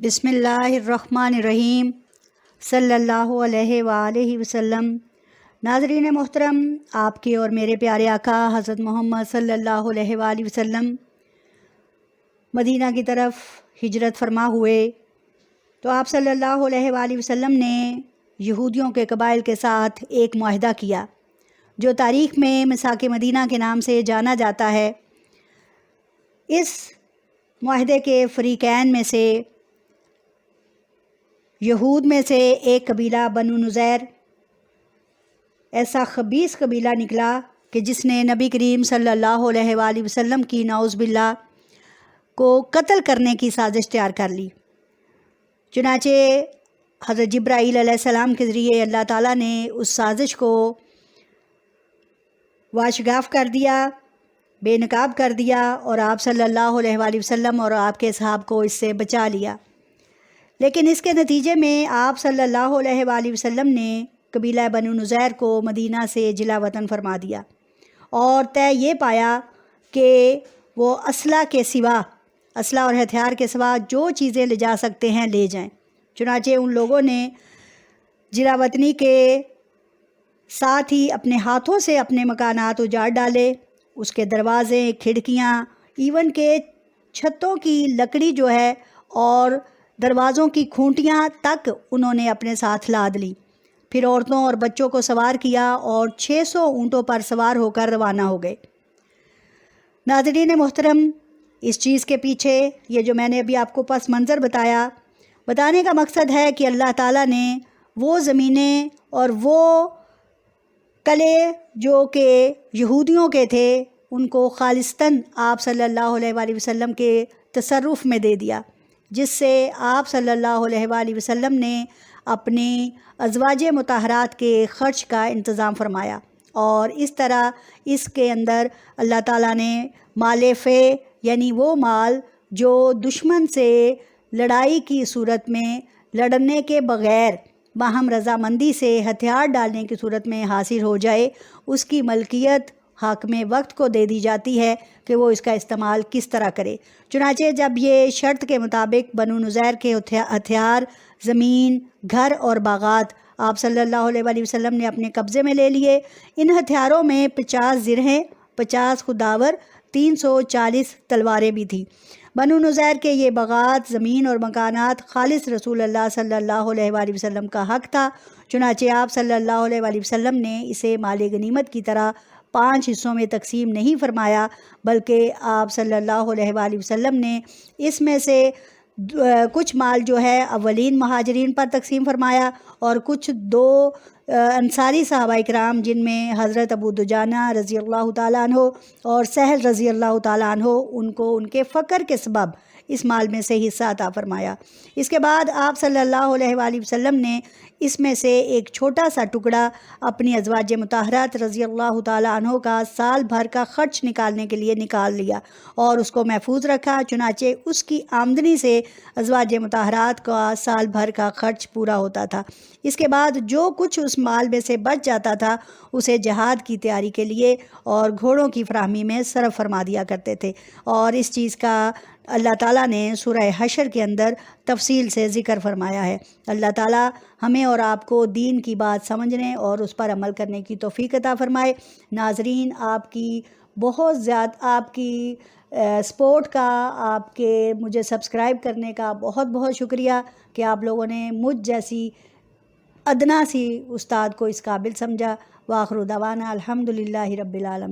بسم اللہ الرحمن الرحیم صلی اللہ علیہ وآلہ وسلم۔ ناظرین محترم، آپ کے اور میرے پیارے آقا حضرت محمد صلی اللہ علیہ وآلہ وسلم مدینہ کی طرف ہجرت فرما ہوئے تو آپ صلی اللہ علیہ وآلہ وسلم نے یہودیوں کے قبائل کے ساتھ ایک معاہدہ کیا جو تاریخ میں میثاق مدینہ کے نام سے جانا جاتا ہے۔ اس معاہدے کے فریقین میں سے یہود میں سے ایک قبیلہ بنو نذیر ایسا خبیث قبیلہ نکلا کہ جس نے نبی کریم صلی اللہ علیہ وآلہ وسلم کی نعوذ باللہ کو قتل کرنے کی سازش تیار کر لی۔ چنانچہ حضرت جبرائیل علیہ السلام کے ذریعے اللہ تعالیٰ نے اس سازش کو واشگاف کر دیا، بے نقاب کر دیا اور آپ صلی اللہ علیہ وآلہ وسلم اور آپ کے اصحاب کو اس سے بچا لیا۔ لیکن اس کے نتیجے میں آپ صلی اللہ علیہ وآلہ وسلم نے قبیلہ بنو نذیر کو مدینہ سے جلا وطن فرما دیا اور طے یہ پایا کہ وہ اسلحہ کے سوا، اسلحہ اور ہتھیار کے سوا جو چیزیں لے جا سکتے ہیں لے جائیں۔ چنانچہ ان لوگوں نے جلا وطنی کے ساتھ ہی اپنے ہاتھوں سے اپنے مکانات اجاڑ ڈالے، اس کے دروازے، کھڑکیاں، ایون کہ چھتوں کی لکڑی جو ہے اور دروازوں کی کھونٹیاں تک انہوں نے اپنے ساتھ لاد لی۔ پھر عورتوں اور بچوں کو سوار کیا اور 600 اونٹوں پر سوار ہو کر روانہ ہو گئے۔ ناظرین محترم، اس چیز کے پیچھے یہ جو میں نے ابھی آپ کو پس منظر بتایا، بتانے کا مقصد ہے کہ اللہ تعالیٰ نے وہ زمینیں اور وہ قلعے جو کہ یہودیوں کے تھے ان کو خالصتاً آپ صلی اللہ علیہ وآلہ وسلم کے تصرف میں دے دیا، جس سے آپ صلی اللہ علیہ وآلہ وسلم نے اپنی ازواج مطہرات کے خرچ کا انتظام فرمایا، اور اس طرح اس کے اندر اللہ تعالیٰ نے مال فے یعنی وہ مال جو دشمن سے لڑائی کی صورت میں لڑنے کے بغیر باہم رضامندی سے ہتھیار ڈالنے کی صورت میں حاصل ہو جائے، اس کی ملکیت حاکم وقت کو دے دی جاتی ہے کہ وہ اس کا استعمال کس طرح کرے۔ چنانچہ جب یہ شرط کے مطابق بنو نذیر کے ہتھیار، زمین، گھر اور باغات آپ صلی اللہ علیہ وآلہ وسلم نے اپنے قبضے میں لے لیے، ان ہتھیاروں میں 50 زرہیں، 50 خداور، 340 تلواریں بھی تھیں۔ بنو نذیر کے یہ باغات، زمین اور مکانات خالص رسول اللہ صلی اللہ علیہ وآلہ وسلم کا حق تھا، چنانچہ آپ صلی اللہ علیہ وآلہ وسلم نے اسے مال غنیمت کی طرح 5 حصوں میں تقسیم نہیں فرمایا، بلکہ آپ صلی اللہ علیہ وآلہ وسلم نے اس میں سے کچھ مال جو ہے اولین مہاجرین پر تقسیم فرمایا اور کچھ 2 انصاری صحابہ کرام جن میں حضرت ابو دجانہ رضی اللہ تعالیٰ عنہ اور سہل رضی اللہ تعالیٰ عنہ، ان کو ان کے فقر کے سبب اس مال میں سے حصہ عطا فرمایا۔ اس کے بعد آپ صلی اللہ علیہ وآلہ وسلم نے اس میں سے ایک چھوٹا سا ٹکڑا اپنی ازواج مطہرات رضی اللہ تعالیٰ عنہ کا سال بھر کا خرچ نکالنے کے لیے نکال لیا اور اس کو محفوظ رکھا، چنانچہ اس کی آمدنی سے ازواج مطہرات کا سال بھر کا خرچ پورا ہوتا تھا۔ اس کے بعد جو کچھ اس مال میں سے بچ جاتا تھا اسے جہاد کی تیاری کے لیے اور گھوڑوں کی فراہمی میں صرف فرما دیا کرتے تھے، اور اس چیز کا اللہ تعالیٰ نے سورہ حشر کے اندر تفصیل سے ذکر فرمایا ہے۔ اللہ تعالیٰ ہمیں اور آپ کو دین کی بات سمجھنے اور اس پر عمل کرنے کی توفیق عطا فرمائے۔ ناظرین، آپ کی بہت زیادہ آپ کی سپورٹ کا، آپ کے مجھے سبسکرائب کرنے کا بہت بہت شکریہ کہ آپ لوگوں نے مجھ جیسی ادنا سی استاد کو اس قابل سمجھا۔ وآخر دعوانا الحمدللہ رب العالمین۔